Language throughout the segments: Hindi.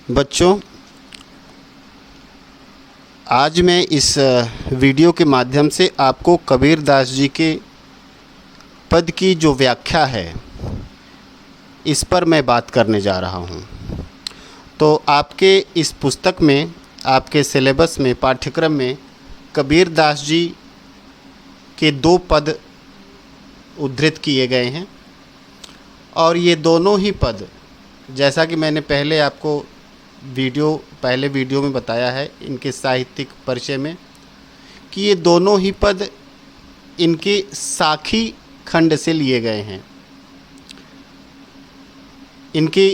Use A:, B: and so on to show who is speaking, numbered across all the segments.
A: बच्चों, आज मैं इस वीडियो के माध्यम से आपको कबीर दास जी के पद की जो व्याख्या है इस पर मैं बात करने जा रहा हूँ। तो आपके इस पुस्तक में, आपके सिलेबस में, पाठ्यक्रम में कबीर दास जी के 2 पद उद्धृत किए गए हैं और ये दोनों ही पद, जैसा कि मैंने पहले वीडियो में बताया है इनके साहित्यिक परिचय में, कि ये दोनों ही पद इनके साखी खंड से लिए गए हैं। इनकी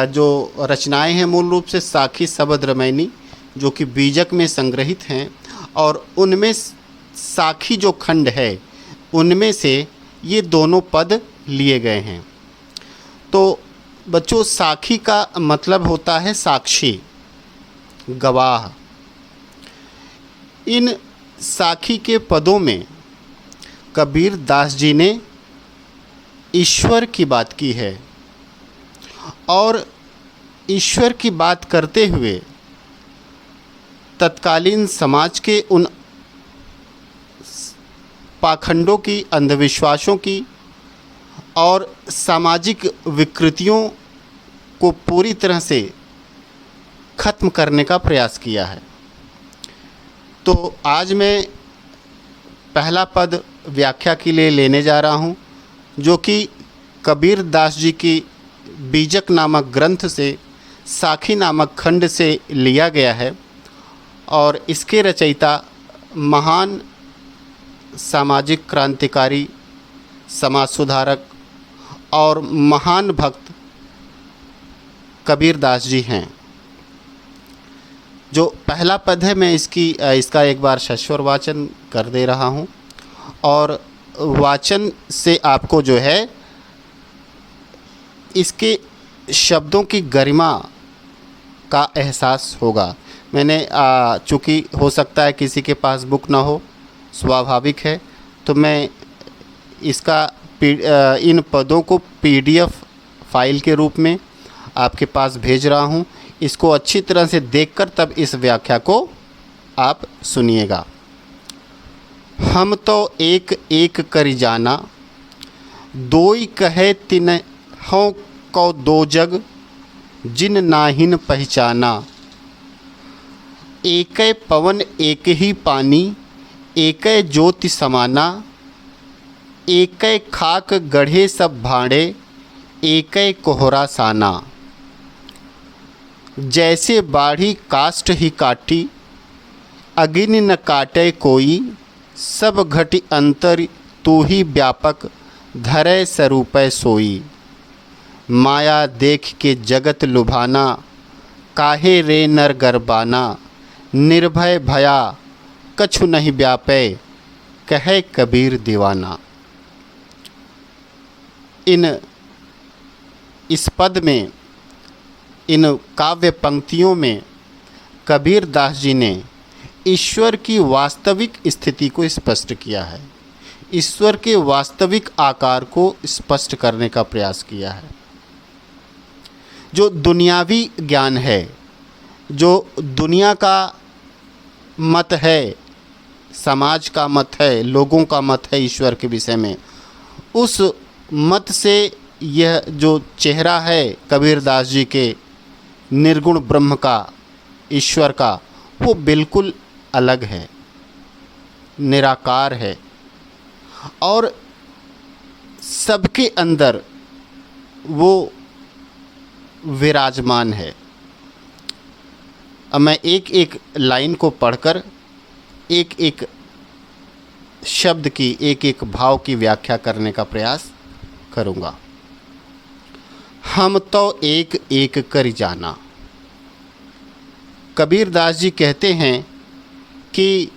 A: जो रचनाएं हैं मूल रूप से साखी शबद रामायणी, जो कि बीजक में संग्रहित हैं, और उनमें साखी जो खंड है उनमें से ये दोनों पद लिए गए हैं। तो बच्चों, साखी का मतलब होता है साक्षी, गवाह। इन साखी के पदों में कबीर दास जी ने ईश्वर की बात की है और ईश्वर की बात करते हुए तत्कालीन समाज के उन पाखंडों की, अंधविश्वासों की और सामाजिक विकृतियों को पूरी तरह से ख़त्म करने का प्रयास किया है। तो आज मैं पहला पद व्याख्या के लिए लेने जा रहा हूँ, जो कि कबीर दास जी की बीजक नामक ग्रंथ से, साखी नामक खंड से लिया गया है। और इसके रचयिता महान सामाजिक क्रांतिकारी, समाज सुधारक और महान भक्त कबीर दास जी हैं। जो पहला पद है, मैं इसका एक बार सश्वर वाचन कर दे रहा हूँ और वाचन से आपको जो है इसके शब्दों की गरिमा का एहसास होगा। मैंने चूँकि हो सकता है किसी के पास बुक ना हो, स्वाभाविक है, तो मैं इन पदों को PDF फाइल के रूप में आपके पास भेज रहा हूँ। इसको अच्छी तरह से देखकर तब इस व्याख्या को आप सुनिएगा। हम तो एक एक करि जाना, दोई कहे तिन्हों को दो जग, जिन नाहिन पहचाना। एकै पवन एक ही पानी, एकै ज्योति समाना। एकै खाक गढ़े सब भांडे, एकै कोहरा साना। जैसे बाढ़ी काष्ठ ही काटी, अग्नि न काटे कोई। सब घटी अंतर तू ही व्यापक, धरै स्वरूपै सोई। माया देख के जगत लुभाना, काहे रे नर गरबाना। निर्भय भया कछु नहीं व्यापै, कहे कबीर दीवाना। इस पद में, इन काव्य पंक्तियों में कबीर दास जी ने ईश्वर की वास्तविक स्थिति को स्पष्ट किया है, ईश्वर के वास्तविक आकार को स्पष्ट करने का प्रयास किया है। जो दुनियावी ज्ञान है, जो दुनिया का मत है, समाज का मत है, लोगों का मत है ईश्वर के विषय में, उस मत से यह जो चेहरा है कबीर दास जी के निर्गुण ब्रह्म का, ईश्वर का, वो बिल्कुल अलग है, निराकार है और सबके अंदर वो विराजमान है। अब मैं एक एक लाइन को पढ़कर एक एक शब्द की, एक एक भाव की व्याख्या करने का प्रयास करूँगा। हम तो एक एक करि जाना। कबीर दास जी कहते हैं कि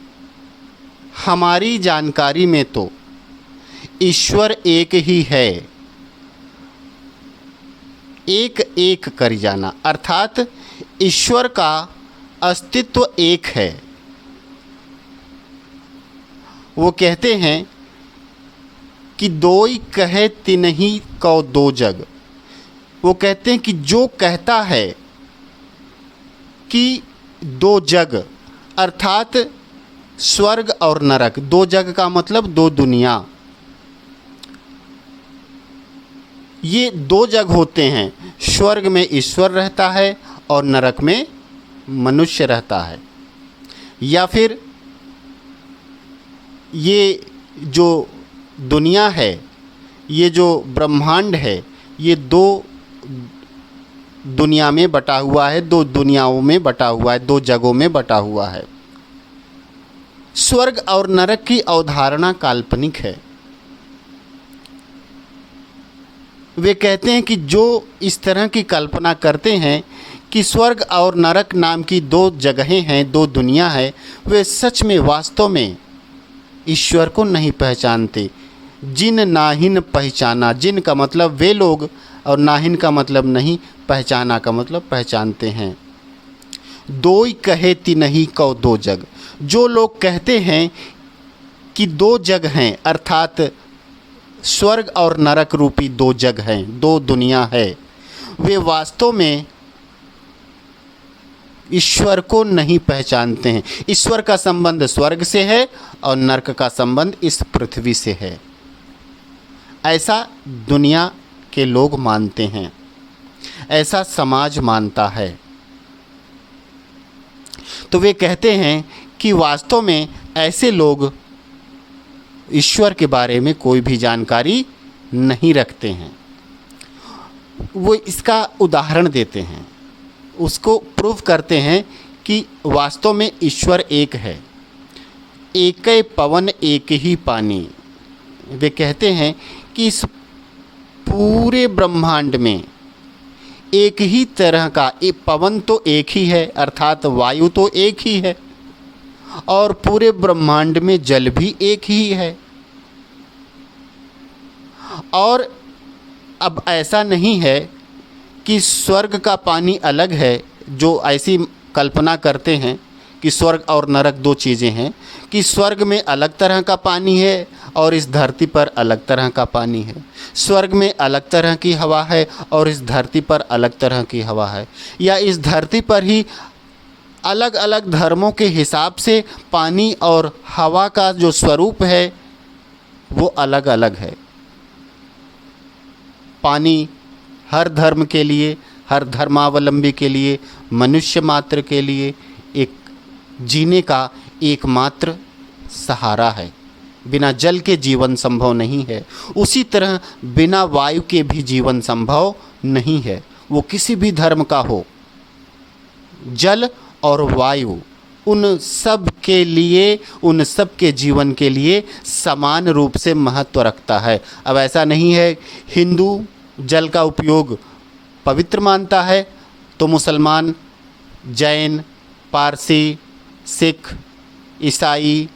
A: हमारी जानकारी में तो ईश्वर एक ही है। एक एक करि जाना अर्थात ईश्वर का अस्तित्व एक है। वो कहते हैं कि दोई कहे तिन्हीं को दो जग। वो कहते हैं कि जो कहता है कि दो जग अर्थात स्वर्ग और नरक, दो जग का मतलब दो दुनिया, ये दो जग होते हैं। स्वर्ग में ईश्वर रहता है और नरक में मनुष्य रहता है। या फिर ये जो दुनिया है, ये जो ब्रह्मांड है, ये दो दुनिया में बटा हुआ है, दो दुनियाओं में बटा हुआ है, दो जगहों में बटा हुआ है। स्वर्ग और नरक की अवधारणा काल्पनिक है। वे कहते हैं कि जो इस तरह की कल्पना करते हैं कि स्वर्ग और नरक नाम की दो जगहें हैं, दो दुनिया है, वे सच में वास्तव में ईश्वर को नहीं पहचानते। जिन नाहिन पहचाना, जिन का मतलब वे लोग और नाहिन का मतलब नहीं, पहचाना का मतलब पहचानते हैं। दोई कहे तिनहि कौ दो जग, जो लोग कहते हैं कि दो जग हैं अर्थात स्वर्ग और नरक रूपी दो जग हैं, दो दुनिया है, वे वास्तव में ईश्वर को नहीं पहचानते हैं। ईश्वर का संबंध स्वर्ग से है और नरक का संबंध इस पृथ्वी से है, ऐसा दुनिया के लोग मानते हैं, ऐसा समाज मानता है। तो वे कहते हैं कि वास्तव में ऐसे लोग ईश्वर के बारे में कोई भी जानकारी नहीं रखते हैं। वो इसका उदाहरण देते हैं, उसको प्रूव करते हैं कि वास्तव में ईश्वर एक है। एक पवन एक ही पानी, वे कहते हैं कि इस पूरे ब्रह्मांड में एक ही तरह का पवन तो एक ही है अर्थात वायु तो एक ही है, और पूरे ब्रह्मांड में जल भी एक ही है। और अब ऐसा नहीं है कि स्वर्ग का पानी अलग है, जो ऐसी कल्पना करते हैं कि स्वर्ग और नरक दो चीज़ें हैं, कि स्वर्ग में अलग तरह का पानी है और इस धरती पर अलग तरह का पानी है। स्वर्ग में अलग तरह की हवा है और इस धरती पर अलग तरह की हवा है, या इस धरती पर ही अलग अलग धर्मों के हिसाब से पानी और हवा का जो स्वरूप है वो अलग अलग है। पानी हर धर्म के लिए, हर धर्मावलंबी के लिए, मनुष्य मात्र के लिए एक जीने का एकमात्र सहारा है। बिना जल के जीवन संभव नहीं है। उसी तरह बिना वायु के भी जीवन संभव नहीं है, वो किसी भी धर्म का हो। जल और वायु उन सब के लिए, उन सब के जीवन के लिए समान रूप से महत्व रखता है। अब ऐसा नहीं है हिंदू जल का उपयोग पवित्र मानता है तो मुसलमान, जैन, पारसी, सिख, ईसाई,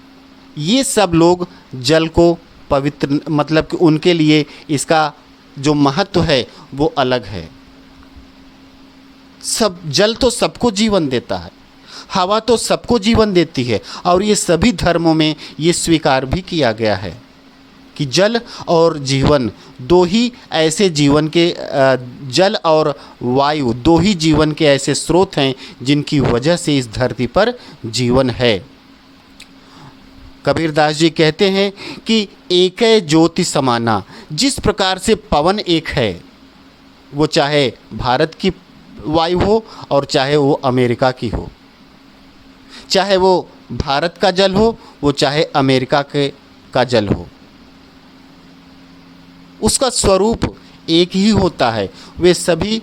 A: ये सब लोग जल को पवित्र, मतलब कि उनके लिए इसका जो महत्व है वो अलग है। सब जल तो सबको जीवन देता है, हवा तो सबको जीवन देती है, और ये सभी धर्मों में ये स्वीकार भी किया गया है कि जल और जीवन दो ही ऐसे जीवन के, जल और वायु दो ही जीवन के ऐसे स्रोत हैं जिनकी वजह से इस धरती पर जीवन है। कबीरदास जी कहते हैं कि एक ज्योति समाना, जिस प्रकार से पवन एक है, वो चाहे भारत की वायु हो और चाहे वो अमेरिका की हो, चाहे वो भारत का जल हो वो चाहे अमेरिका का जल हो, उसका स्वरूप एक ही होता है। वे सभी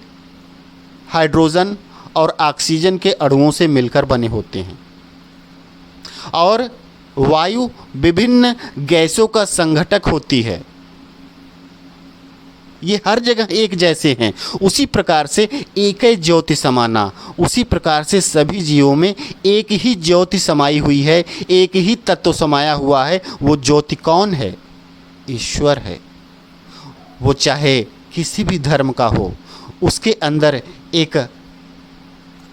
A: हाइड्रोजन और ऑक्सीजन के अणुओं से मिलकर बने होते हैं, और वायु विभिन्न गैसों का संघटक होती है। ये हर जगह एक जैसे हैं। उसी प्रकार से एक ही ज्योति समाना, उसी प्रकार से सभी जीवों में एक ही ज्योति समाई हुई है, एक ही तत्व समाया हुआ है। वो ज्योति कौन है? ईश्वर है। वो चाहे किसी भी धर्म का हो, उसके अंदर एक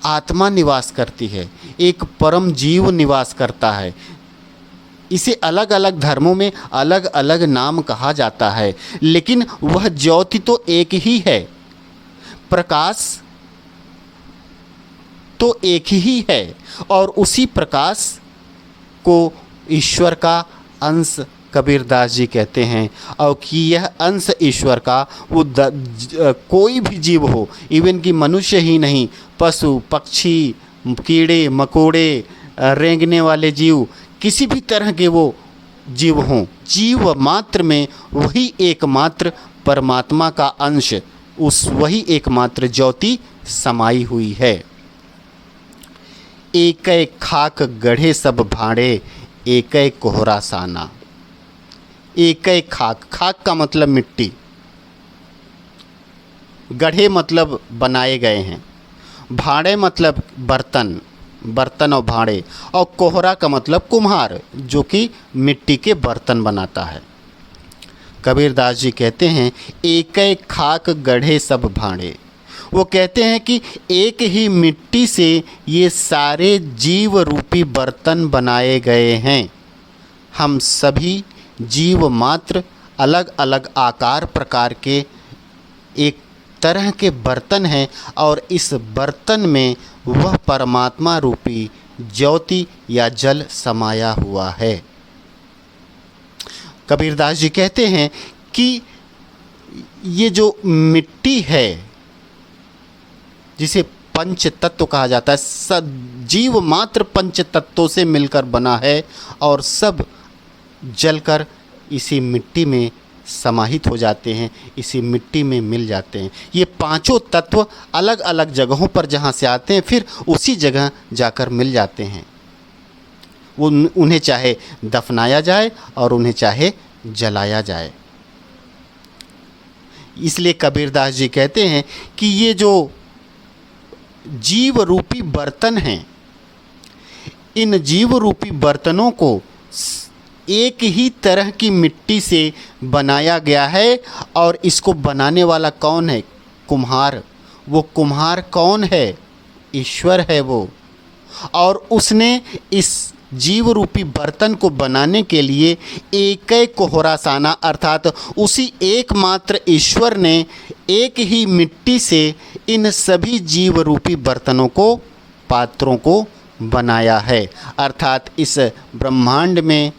A: आत्मा निवास करती है, एक परम जीव निवास करता है। इसे अलग अलग धर्मों में अलग अलग नाम कहा जाता है, लेकिन वह ज्योति तो एक ही है। प्रकाश तो एक ही है और उसी प्रकाश को ईश्वर का अंश कबीरदास जी कहते हैं। और कि यह अंश ईश्वर का वो कोई भी जीव हो, इवन कि मनुष्य ही नहीं, पशु पक्षी, कीड़े मकोड़े, रेंगने वाले जीव, किसी भी तरह के वो जीव हों, जीव मात्र में वही एकमात्र परमात्मा का अंश, उस वही एकमात्र ज्योति समाई हुई है। एक खाक गढ़े सब भाड़े, एक कोहरा साना। एक खाक, खाक का मतलब मिट्टी, गढ़े मतलब बनाए गए हैं, भाड़े मतलब बर्तन, बर्तन और भाड़े, और कोहरा का मतलब कुम्हार, जो कि मिट्टी के बर्तन बनाता है। कबीरदास जी कहते हैं एक खाक गढ़े सब भाड़े। वो कहते हैं कि एक ही मिट्टी से ये सारे जीव रूपी बर्तन बनाए गए हैं। हम सभी जीव मात्र अलग अलग आकार प्रकार के एक तरह के बर्तन हैं और इस बर्तन में वह परमात्मा रूपी ज्योति या जल समाया हुआ है। कबीरदास जी कहते हैं कि ये जो मिट्टी है जिसे पंच तत्व कहा जाता है, सब जीव मात्र पंच तत्वों से मिलकर बना है और सब जलकर इसी मिट्टी में समाहित हो जाते हैं, इसी मिट्टी में मिल जाते हैं। ये पांचों तत्व अलग अलग जगहों पर जहाँ से आते हैं फिर उसी जगह जाकर मिल जाते हैं। वो उन्हें चाहे दफनाया जाए और उन्हें चाहे जलाया जाए। इसलिए कबीरदास जी कहते हैं कि ये जो जीव रूपी बर्तन हैं, इन जीव रूपी बर्तनों को एक ही तरह की मिट्टी से बनाया गया है और इसको बनाने वाला कौन है? कुम्हार। वो कुम्हार कौन है? ईश्वर है वो। और उसने इस जीव रूपी बर्तन को बनाने के लिए एक कोहरा साना अर्थात उसी एकमात्र ईश्वर ने एक ही मिट्टी से इन सभी जीव रूपी बर्तनों को, पात्रों को बनाया है। अर्थात इस ब्रह्मांड में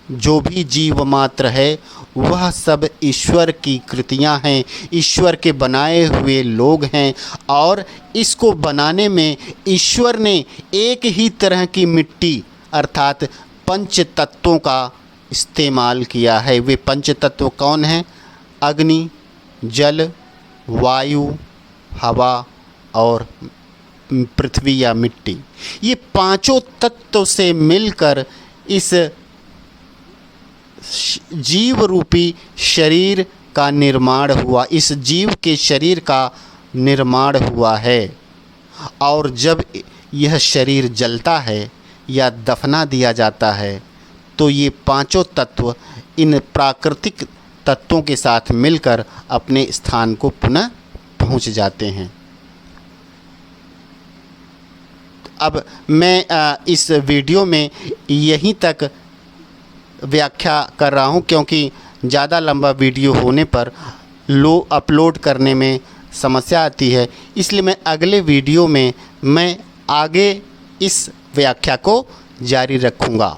A: जो भी जीव मात्र है वह सब ईश्वर की कृतियां हैं, ईश्वर के बनाए हुए लोग हैं और इसको बनाने में ईश्वर ने एक ही तरह की मिट्टी अर्थात पंच तत्वों का इस्तेमाल किया है। वे पंच तत्व कौन हैं? अग्नि, जल, वायु, हवा और पृथ्वी या मिट्टी। ये पांचों तत्व से मिलकर इस जीव रूपी शरीर का निर्माण हुआ, इस जीव के शरीर का निर्माण हुआ है। और जब यह शरीर जलता है या दफना दिया जाता है तो ये पांचों तत्व इन प्राकृतिक तत्वों के साथ मिलकर अपने स्थान को पुनः पहुंच जाते हैं। अब मैं इस वीडियो में यहीं तक व्याख्या कर रहा हूं क्योंकि ज़्यादा लंबा वीडियो होने पर अपलोड करने में समस्या आती है। इसलिए मैं अगले वीडियो में मैं आगे इस व्याख्या को जारी रखूंगा।